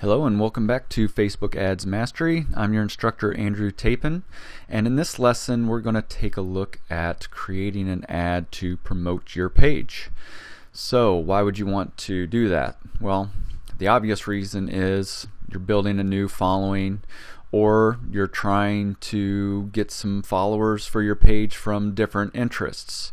Hello and welcome back to Facebook Ads Mastery. I'm your instructor Andrew Tapin, and in this lesson we're going to take a look at creating an ad to promote your page. So why would you want to do that? Well, the obvious reason is you're building a new following, or you're trying to get some followers for your page from different interests.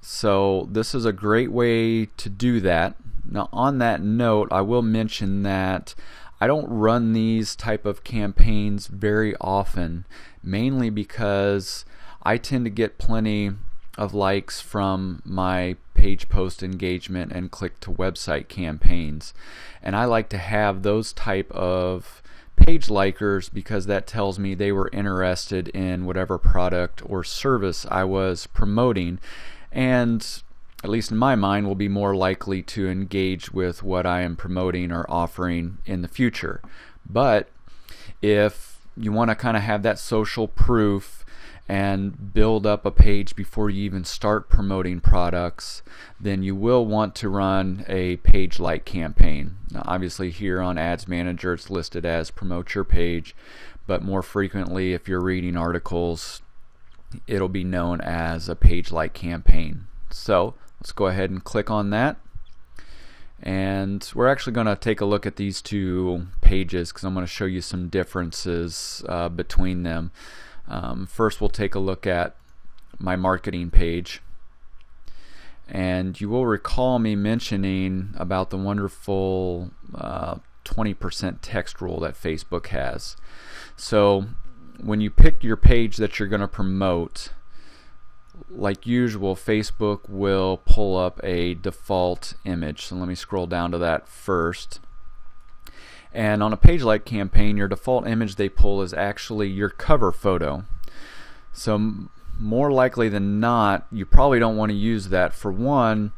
So this is a great way to do that. Now on that note, I will mention that I don't run these type of campaigns very often, mainly because I tend to get plenty of likes from my page post engagement and click to website campaigns, and I like to have those type of page likers because that tells me they were interested in whatever product or service I was promoting, and at least in my mind, will be more likely to engage with what I am promoting or offering in the future. But if you want to kind of have that social proof and build up a page before you even start promoting products, then you will want to run a page like campaign. Now, obviously here on Ads Manager it's listed as promote your page, but more frequently if you're reading articles it'll be known as a page like campaign. So let's go ahead and click on that, and we're actually going to take a look at these two pages because I'm going to show you some differences between them. First we'll take a look at my marketing page, and you will recall me mentioning about the wonderful 20% text rule that Facebook has. So when you pick your page that you're going to promote, like usual, Facebook will pull up a default image. So let me scroll down to that first. And on a page like campaign, your default image they pull is actually your cover photo. So more likely than not, you probably don't want to use that. For one,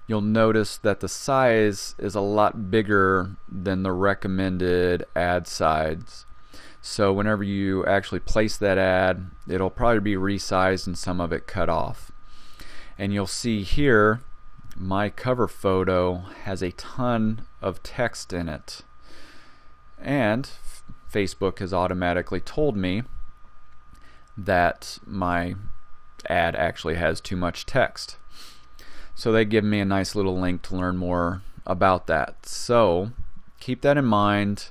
you'll notice that the size is a lot bigger than the recommended ad size. So whenever you actually place that ad, it'll probably be resized and some of it cut off. And you'll see here my cover photo has a ton of text in it. And Facebook has automatically told me that my ad actually has too much text. So they give me a nice little link to learn more about that. So keep that in mind.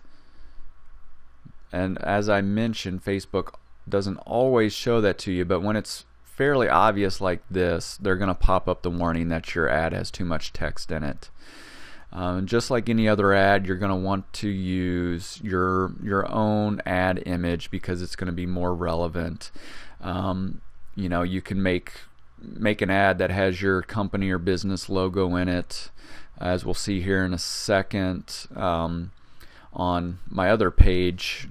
And as I mentioned, Facebook doesn't always show that to you, but when it's fairly obvious like this, they're going to pop up the warning that your ad has too much text in it. Just like any other ad, you're going to want to use your own ad image because it's going to be more relevant. You know, you can make an ad that has your company or business logo in it, as we'll see here in a second. On my other page,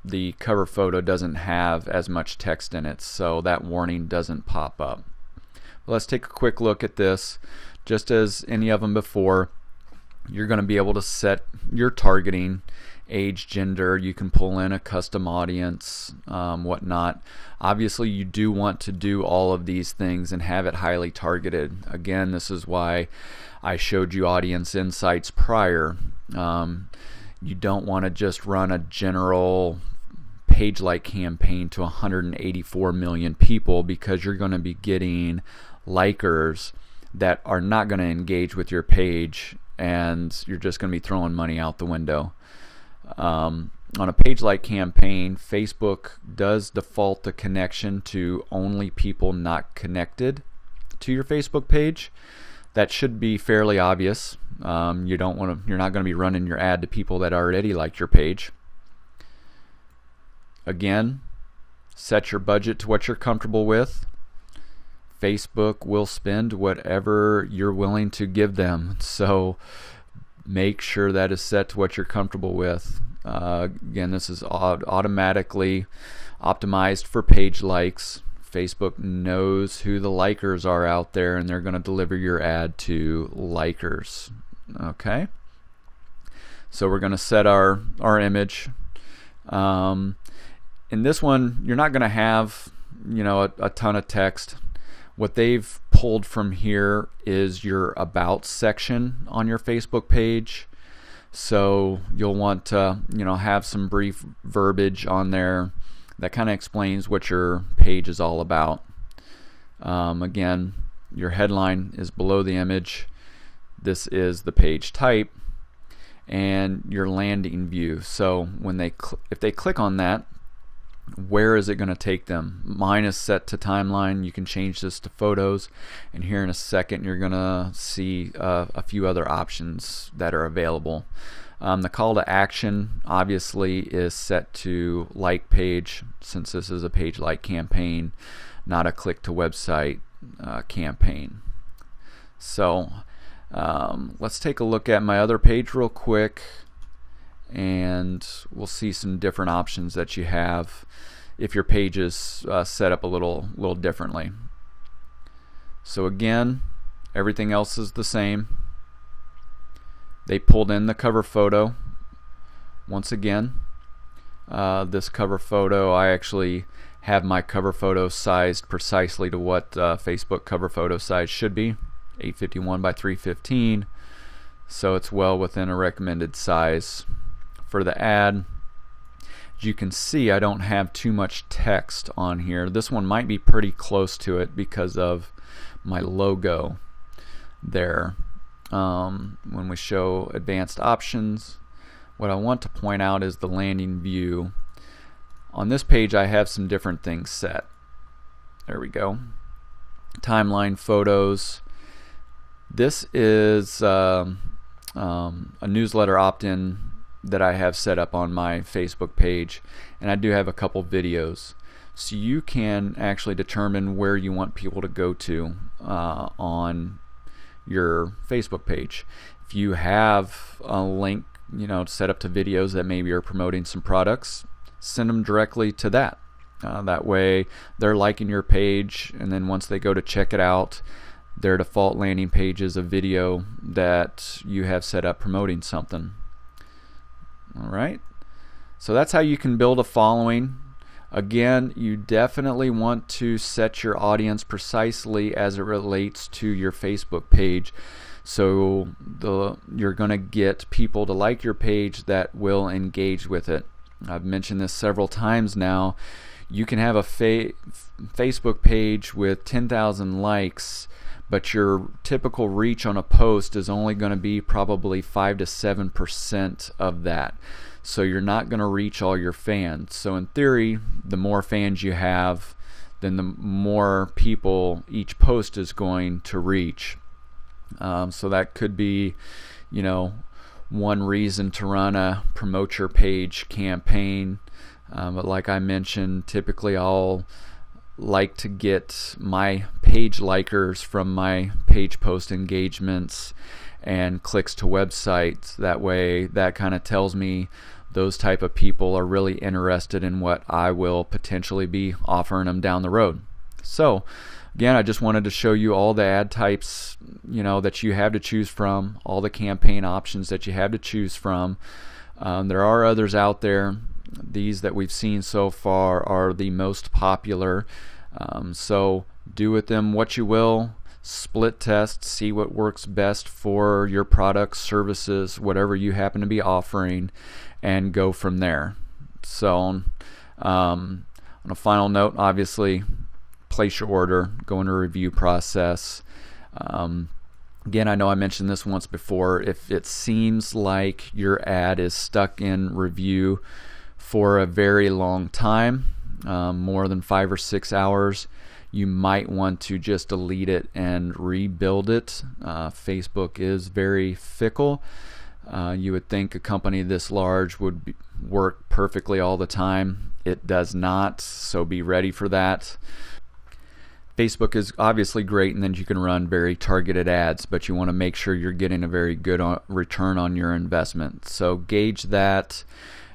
the cover photo doesn't have as much text in it, so that warning doesn't pop up. Let's take a quick look at this. Just as any of them before, you're going to be able to set your targeting, age, gender. You can pull in a custom audience, whatnot. Obviously you do want to do all of these things and have it highly targeted. Again, this is why I showed you Audience Insights prior. You don't want to just run a general page like campaign to 184 million people, because you're going to be getting likers that are not going to engage with your page, and you're just going to be throwing money out the window. On a page like campaign, Facebook does default the connection to only people not connected to your Facebook page. That should be fairly obvious. You're not going to be running your ad to people that already like your page. Again, set your budget to what you're comfortable with. Facebook will spend whatever you're willing to give them, so make sure that is set to what you're comfortable with. Again, this is automatically optimized for page likes. Facebook knows who the likers are out there, and they're going to deliver your ad to likers. Okay, so we're going to set our image. In this one, you're not going to have a ton of text. What they've pulled from here is your About section on your Facebook page. So you'll want to have some brief verbiage on there that kind of explains what your page is all about. Again, your headline is below the image. This is the page type and your landing view. So when if they click on that, where is it going to take them? Mine is set to timeline. You can change this to photos, and here in a second you're going to see a few other options that are available. The call to action obviously is set to like page, since this is a page like campaign, not a click to website campaign. So let's take a look at my other page real quick, and we'll see some different options that you have if your page is set up a little differently. So again, everything else is the same. They pulled in the cover photo. Once again, this cover photo, I actually have my cover photo sized precisely to what Facebook cover photo size should be, 851 by 315, so it's well within a recommended size. For the ad, as you can see, I don't have too much text on here. This one might be pretty close to it because of my logo there. When we show advanced options, what I want to point out is the landing view. On this page I have some different things set. There we go. Timeline, photos. This is a newsletter opt-in that I have set up on my Facebook page, and I do have a couple videos, so you can actually determine where you want people to go to on your Facebook page. If you have a link set up to videos that maybe are promoting some products, send them directly to that. That way they're liking your page, and then once they go to check it out, their default landing page is a video that you have set up promoting something. Alright, so that's how you can build a following. Again, you definitely want to set your audience precisely as it relates to your Facebook page, so you're going to get people to like your page that will engage with it. I've mentioned this several times now. You can have a Facebook page with 10,000 likes, but your typical reach on a post is only going to be probably 5 to 7% of that. So you're not going to reach all your fans. So in theory, the more fans you have, then the more people each post is going to reach. So that could be, one reason to run a promote your page campaign. But like I mentioned, typically I'll like to get my page likers from my page post engagements and clicks to websites. That way, that kind of tells me those type of people are really interested in what I will potentially be offering them down the road. So again, I just wanted to show you all the ad types that you have to choose from, all the campaign options that you have to choose from. There are others out there. These that we've seen so far are the most popular. So do with them what you will. Split test, see what works best for your products, services, whatever you happen to be offering, and go from there. So on a final note, obviously place your order, go into a review process. Again, I know I mentioned this once before. If it seems like your ad is stuck in review for a very long time, more than 5 or 6 hours, you might want to just delete it and rebuild it. Facebook is very fickle. You would think a company this large would work perfectly all the time. It does not, so be ready for that. Facebook is obviously great, and then you can run very targeted ads, but you want to make sure you're getting a very good return on your investment. So gauge that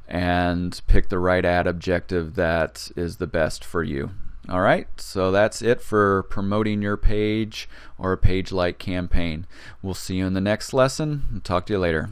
and pick the right ad objective that is the best for you. Alright, so that's it for promoting your page or a page like campaign. We'll see you in the next lesson. Talk to you later.